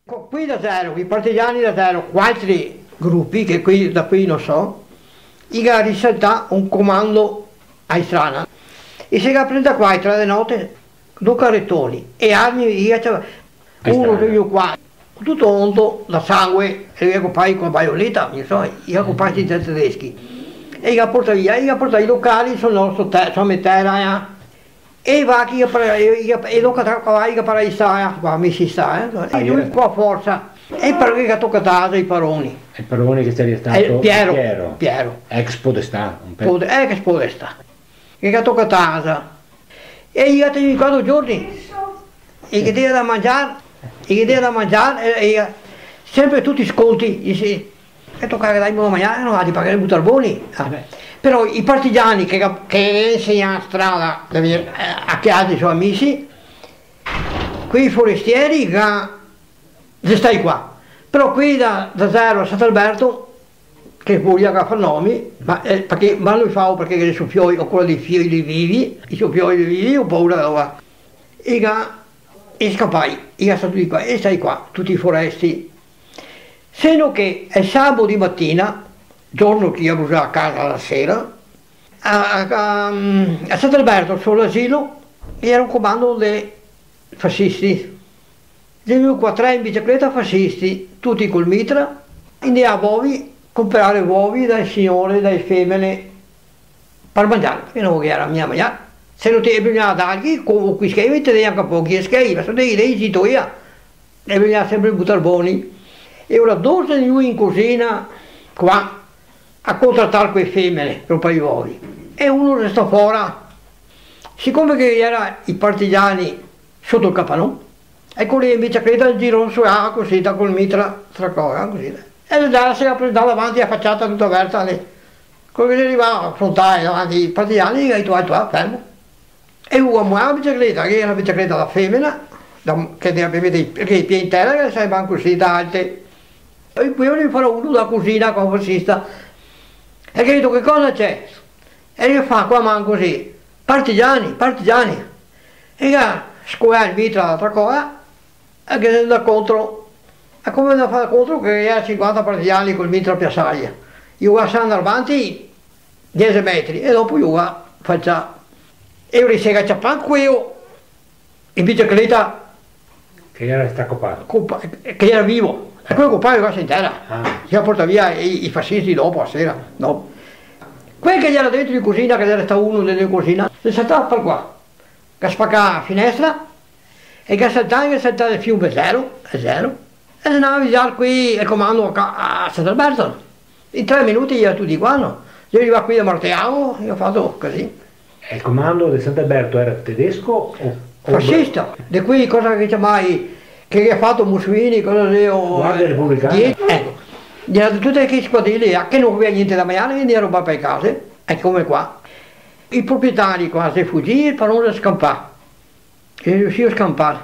Qui da zero, i partigiani da zero, altri gruppi che qui, da qui non so, i risaltà un comando a strana e si prende qua tra le note due carrettoni e armi, uno io qua, tutto onto da sangue, e io compagni con la baioletta, non so, io compagni i tedeschi e io porto via, i locali sono a terra e va che e lo che para sta qua mi si sta e lui qua forza e perché tocca casa i paroni. Il parone che c'è stato Piero ex podestà ex podestà che tocca casa e io tengo 4 giorni e che deve da mangiare e sempre tutti sconti dice che tocca dai a mangiare non ha di pagare i butarboni. Però i partigiani che insegnano a strada a chiari i suoi amici, quei forestieri che stai qua. Però qui da zero a Sant'Alberto, che voglia che fa nomi, perché lui fa perché i suoi fioi o quello dei fioi vivi, i suoi fioi vivi ho paura da e scappai, io sono tutti qua, e stai qua, tutti i foresti. Se no che è sabato di mattina, giorno che io ero a casa la sera, a Sant'Alberto, sull'asilo, era un comando dei fascisti. Avevo qua 3 in bicicletta fascisti, tutti col mitra, andiamo a uovi, comprare uovi dai signori, dai femmine, per mangiare, perché non era mia mangiare. Se non ti bisogna dargli, con qui scrivi, te ne anche pochi scrivi, sono dei zitto io, e bisogna sempre buttare buoni. E ora 12 di lui in cucina, qua, a contrattare quei femmine per un paio di uovi e uno resta fuori, siccome che erano i partigiani sotto il capannone e con le biciclette girano su così da col mitra tra così e già si apre davanti a facciata tutta aperta lì, quello che arriva a affrontare davanti i partigiani e tu fermo e uno ha la bicicletta che è una bicicletta da femmina che aveva i piedi in terra che sembrano così da alte e qui ne farò uno da cucina con fascista. E che dico che cosa c'è? E io fa qua man così, partigiani, e io scuoia il mitra l'altra cosa, e che da contro, e come da fare contro che era 50 partigiani col mitra a piazzaglia. Io sono avanti 10 metri e dopo io faccio, e io risega a ciapan qui in bicicletta. Che era staccopato? Che era vivo. E poi compare qua in terra, si porta via i fascisti dopo a sera. No. Quel che era dentro di cucina, che era stato uno delle cucine, si saltava per qua, che spacca la finestra e che saltava il fiume zero, e si andava a visare qui il comando a Sant'Alberto. In 3 minuti io tutti qua, no? Io arrivo qui da Marteavo e ho fatto così. E il comando di Sant'Alberto era tedesco o fascista? Di qui cosa che chiamai che ha fatto Mussolini, cosa Guardia Repubblicana? Ecco, erano tutte le squadriglie che non aveva niente da mangiare, quindi erano per case, e come qua. I proprietari quasi fuggì per non scampare, e riuscì a scampare.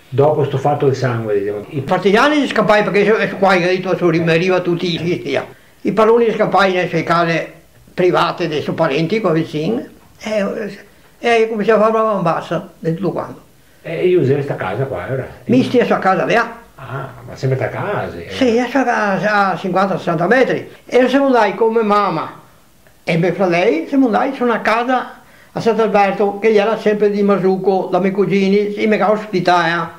Dopo questo fatto di sangue, diciamo. I partigiani scampai perché qua rimaniva tutti i via. I paroni scampai nelle sue case private dei suoi parenti qua vicini, e cominciava a fare una bassa di tutto quanto. E io userei questa casa qua, ora? Mi stia a sua casa là. Ah, ma sempre a casa? Sì, a sua casa a 50-60 metri. E siamo andati come mamma e mio fratello, siamo andati su una casa a Sant'Alberto che era sempre di Masucco, da miei cugini, e mi ha ospitato.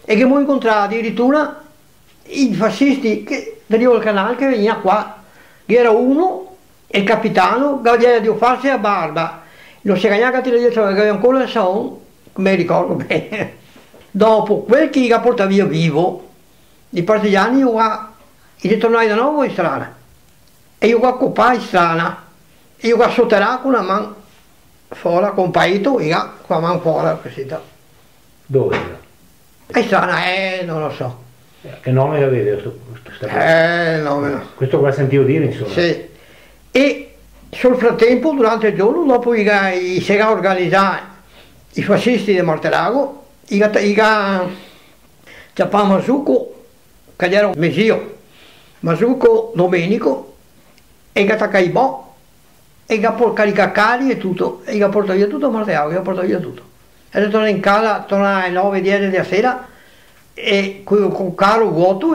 E che mi ho incontrato addirittura i fascisti del Rio del Canale che veniva qua. Che era uno, il capitano, che aveva di farsi a barba. Non si cagnava a tirare dietro, che aveva ancora il son. Mi ricordo bene. Dopo quel che ha portato via vivo, i partigiani io ritornai da nuovo in strada. E io accoppai in strada. E io sotterrà con una mano fuori, compaito, io con la mano fuori così. Dove? In strada, non lo so. Che nome avete questo? Nome. Questo qua sentivo dire insomma. Sì. E sul frattempo, durante il giorno, dopo si era organizzato i fascisti di Martelago, c'è Masucco, che era un mesio, Masucco Domenico, e che attacca i bo, e che carica cari e tutto, e che porta via tutto a Martelago, che porta via tutto. E torna in casa, torna alle 9-10 della sera, e con carro vuoto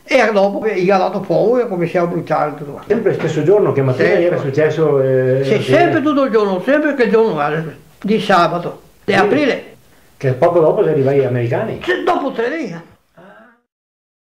e dopo gli ha dato fuoco e cominciava a bruciare tutto qua. Sempre lo stesso giorno, che mattina Sì. era successo? Sì, sempre tutto il giorno, sempre che giorno di sabato, di aprile, Che poco dopo si arriva gli americani. dopo 3 giorni.